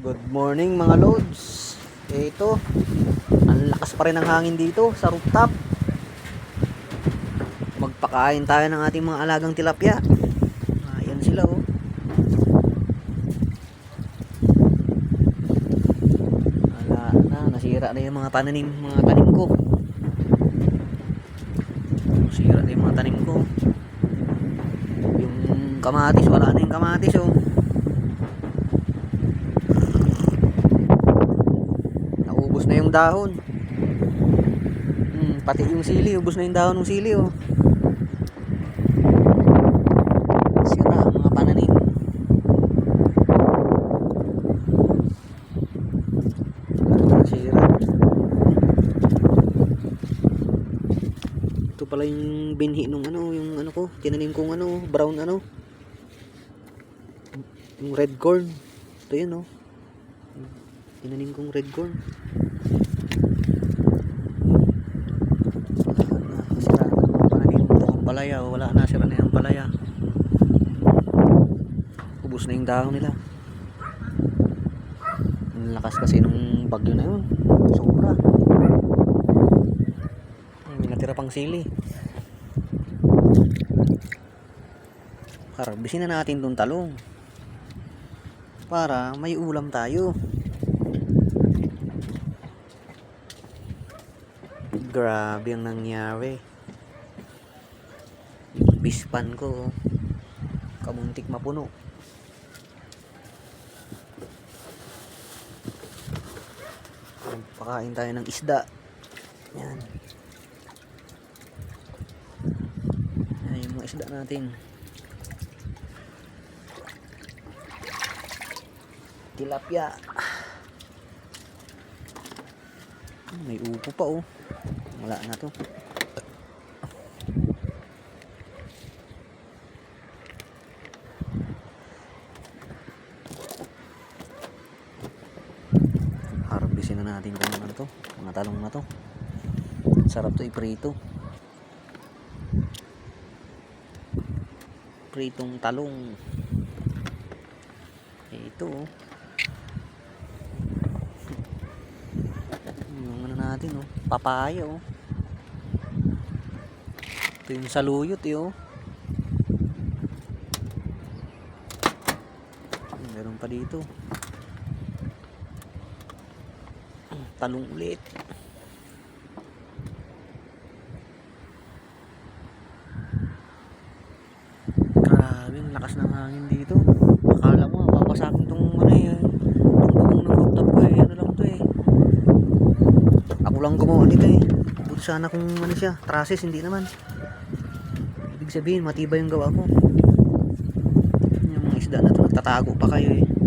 Good morning mga loads. Ito, ang lakas pa rin ng hangin dito sa rooftop. Magpakain tayo ng ating mga alagang tilapia. Ayan sila oh. Wala na, nasira na yung mga tanim ko. Nasira na yung mga tanim ko. Yung kamatis, wala na yung kamatis oh. Ubos na yung dahon. Pati yung sili, ubos na yung dahon ng sili oh. Sira ang mga pananim. Sira. Ito pala yung binhi nung yung ko, tinanim kong brown yung red corn. Ito yun oh. Tinanim kong red corn. Palaya, wala na, sira na yung palaya. Ubos na yung dahon nila. Ang lakas kasi nung bagyo na yun, sobra. May natira pang sili. Harbisin na natin tong talong para may ulam tayo. Grabe ang nangyari. Yung pispan ko kamuntik mapuno. Pakain tayo ng isda. Yan. Yan yung mga isda natin. Tilapia. May upo pa oh. Wala na to. Harbisin na natin kung mga talong na to. Sarap to iprito. Pritong talong. Ito oh. Yung natin oh, papaya oh. Ito yung saluyot oh. Meron pa dito. Talong ulit. Grabe, ang lakas ng hangin dito. Akala mo, papasakin tong itong bubong ng rooftop ko ano lang to Ako lang gumawa nito Buti sana kung siya, trusses, hindi naman. Ibig sabihin, matibay yung gawa ko. Yung mga isda na to, nagtatago pa kayo